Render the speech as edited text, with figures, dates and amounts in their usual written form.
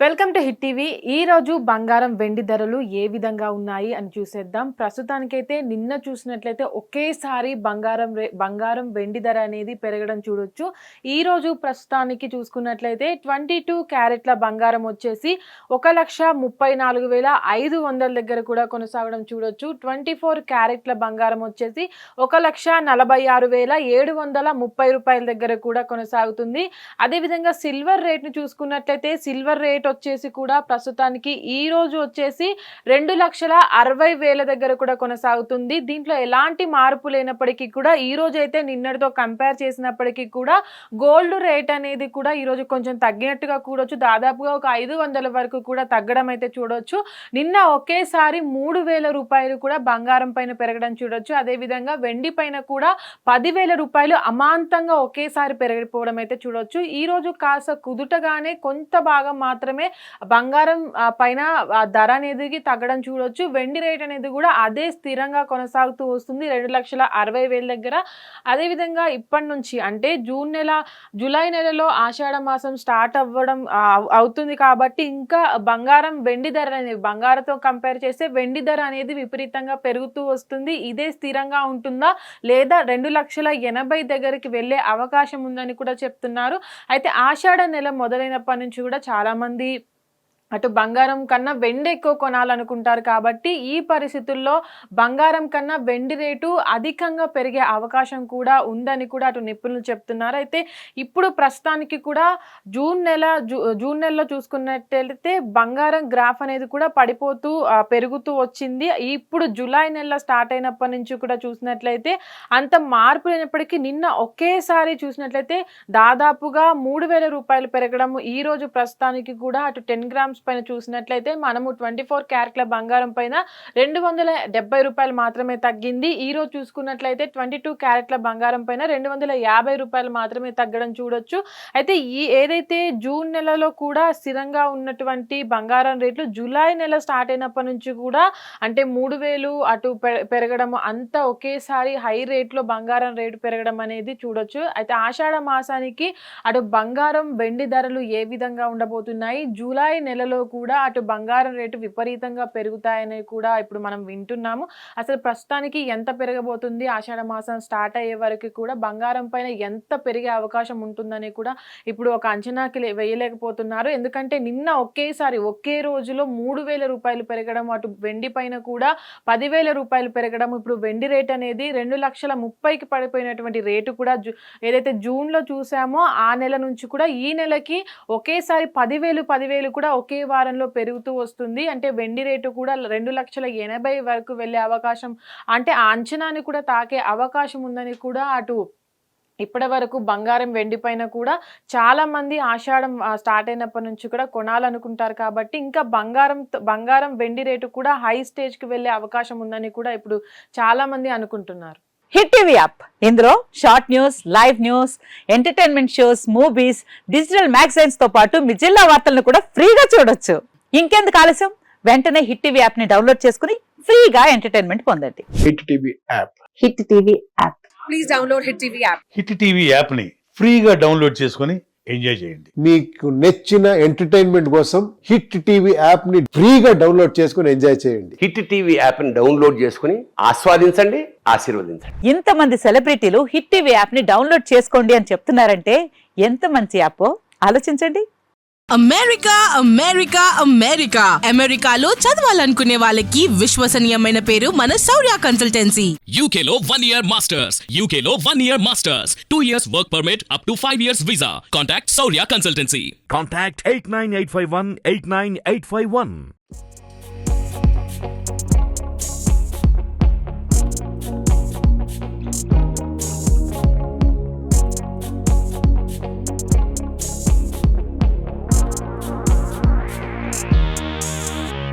Welcome to hit TV. ఈ రోజు బంగారం వెండి ధరలు ఏ విధంగా ఉన్నాయి అని చూసేద్దాం. ప్రస్తుతానికైతే నిన్న చూసినట్లయితే ఒకేసారి బంగారం వెండి ధర అనేది పెరగడం చూడొచ్చు. ఈ రోజు ప్రస్తుతానికి చూసుకున్నట్లయితే 22 క్యారెట్ల బంగారం వచ్చేసి 1,34,500 దగ్గర కూడా కొనసాగడం చూడొచ్చు. 24 క్యారెట్ల బంగారం వచ్చేసి 1,46,730 రూపాయల దగ్గర కూడా కొనసాగుతుంది. అదేవిధంగా సిల్వర్ రేట్ను చూసుకున్నట్లయితే సిల్వర్ రేట్ వచ్చేసి కూడా ప్రస్తుతానికి ఈ రోజు వచ్చేసి 2,60,000 దగ్గర కూడా కొనసాగుతుంది. దీంట్లో ఎలాంటి మార్పు లేనప్పటికీ కూడా ఈ రోజు అయితే నిన్నటితో కంపేర్ చేసినప్పటికీ కూడా గోల్డ్ రేట్ అనేది కూడా ఈ రోజు కొంచెం తగ్గినట్టుగా కూడొచ్చు. దాదాపుగా ఒక 500 వరకు కూడా తగ్గడం అయితే చూడొచ్చు. నిన్న ఒకేసారి 3,000 రూపాయలు కూడా బంగారం పైన పెరగడం చూడొచ్చు. అదేవిధంగా వెండి పైన కూడా 10,000 రూపాయలు అమాంతంగా ఒకేసారి పెరిగిపోవడం అయితే చూడొచ్చు. ఈ రోజు కాస్త కుదుటగానే కొంత భాగం మాత్రమే బంగారం పైన ధర అనేది తగ్గడం చూడొచ్చు. వెండి రేట్ అనేది కూడా అదే స్థిరంగా కొనసాగుతూ వస్తుంది 2,60,000 దగ్గర. అదేవిధంగా ఇప్పటి నుంచి అంటే జూలై నెలలో ఆషాఢ మాసం స్టార్ట్ అవుతుంది కాబట్టి ఇంకా వెండి ధర అనేది బంగారంతో కంపేర్ చేస్తే వెండి ధర అనేది విపరీతంగా పెరుగుతూ వస్తుంది. ఇదే స్థిరంగా ఉంటుందా లేదా 2,80,000 దగ్గరికి వెళ్ళే అవకాశం ఉందని కూడా చెప్తున్నారు. అయితే ఆషాఢ నెల మొదలైనప్పటి నుంచి కూడా చాలా మంది అటు బంగారం కన్నా వెండి ఎక్కువ కొనాలనుకుంటారు కాబట్టి ఈ పరిస్థితుల్లో బంగారం కన్నా వెండి రేటు అధికంగా పెరిగే అవకాశం కూడా ఉందని కూడా అటు నిపుణులు చెప్తున్నారు. అయితే ఇప్పుడు ప్రస్తుతానికి కూడా జూన్ నెలలో చూసుకున్నట్లయితే బంగారం గ్రాఫ్ అనేది కూడా పెరుగుతూ వచ్చింది. ఇప్పుడు జూలై నెల స్టార్ట్ అయినప్పటి నుంచి కూడా చూసినట్లయితే అంత మార్పు లేనప్పటికీ నిన్న ఒకేసారి చూసినట్లయితే దాదాపుగా 3,000 రూపాయలు పెరగడం. ఈ రోజు ప్రస్తుతానికి కూడా అటు 10 గ్రామ్స్ పైన చూసినట్లయితే మనము 24 క్యారెట్ల బంగారం పైన 270 రూపాయలు మాత్రమే తగ్గింది. ఈ రోజు చూసుకున్నట్లయితే 22 క్యారెట్ల బంగారం పైన 250 రూపాయలు మాత్రమే తగ్గడం చూడొచ్చు. అయితే ఏదైతే జూన్ నెలలో కూడా స్థిరంగా ఉన్నటువంటి బంగారం రేట్లు జూలై నెల స్టార్ట్ అయినప్పటి నుంచి కూడా అంటే 3,000 అటు పెరగడం అంతా ఒకేసారి హై రేట్లో బంగారం రేటు పెరగడం అనేది చూడొచ్చు. అయితే ఆషాఢ మాసానికి అటు బంగారం వెండి ధరలు ఏ విధంగా ఉండబోతున్నాయి, జూలై నెలలో కూడా అటు బంగారం రేటు విపరీతంగా పెరుగుతాయని కూడా ఇప్పుడు మనం వింటున్నాము. అసలు ప్రస్తుతానికి ఎంత పెరగబోతుంది, ఆషాఢ మాసం స్టార్ట్ అయ్యే వరకు కూడా బంగారం పైన ఎంత పెరిగే అవకాశం ఉంటుందని కూడా ఇప్పుడు ఒక అంచనాకి వేయలేకపోతున్నారు. ఎందుకంటే నిన్న ఒకే రోజులో 3,000 రూపాయలు పెరగడం, అటు వెండి పైన కూడా 10,000 రూపాయలు పెరగడం. ఇప్పుడు వెండి రేట్ అనేది 2,30,000కి పడిపోయినటువంటి రేటు కూడా ఏదైతే జూన్లో చూసామో ఆ నెల నుంచి కూడా ఈ నెలకి ఒకేసారి 10,000 కూడా ఒకే వారంలో పెరుగుతూ వస్తుంది. అంటే వెండి రేటు కూడా 2,80,000 వరకు వెళ్ళే అవకాశం, అంటే ఆ అంచనాన్ని కూడా తాకే అవకాశం ఉందని కూడా అటు ఇప్పటి వరకు బంగారం వెండి పైన కూడా చాలా మంది ఆషాఢం స్టార్ట్ అయినప్పటి నుంచి కూడా కొనాలనుకుంటారు కాబట్టి ఇంకా బంగారం వెండి రేటు కూడా హై స్టేజ్కి వెళ్ళే అవకాశం ఉందని కూడా ఇప్పుడు చాలా మంది అనుకుంటున్నారు. హిట్ టీవీ యాప్ ఇందులో short news, live news, entertainment shows, movies, digital magazines తో పాటు మీ జిల్లా వార్తలను కూడా ఫ్రీగా చూడొచ్చు. ఇంకెందుకు ఆలస్యం, వెంటనే హిట్ టీవీ యాప్ ని డౌన్లోడ్ చేసుకుని ఫ్రీగా ఎంటర్టైన్మెంట్ పొందండి. Hit TV app. Hit TV app. Please download hit TV app. Hit TV app ని ఫ్రీగా డౌన్లోడ్ చేసుకుని ఎంజాయ్ చేయండి. మీకు నచ్చిన ఎంటర్టైన్మెంట్ కోసం హిట్ టీవీ యాప్ ని ఫ్రీగా డౌన్లోడ్ చేసుకుని ఎంజాయ్ చేయండి. హిట్ టీవీ యాప్ ని డౌన్లోడ్ చేసుకుని ఆస్వాదించండి, ఆశీర్వదించండి. ఇంతమంది సెలబ్రిటీలు హిట్ టీవీ యాప్ ని డౌన్లోడ్ చేసుకోండి అని చెప్తున్నారంటే ఎంత మంచి యాప్ ఆలోచించండి. అమెరికాలో చదవాలనుకునే వాళ్ళకి విశ్వసనీయమైన పేరు మన శౌర్య కన్సల్టెన్సీ. UK లో 1 year masters, UK లో 1 year masters, 2 years work permit up to 5 years visa. Contact Saurya Consultancy. Contact 89851 89851.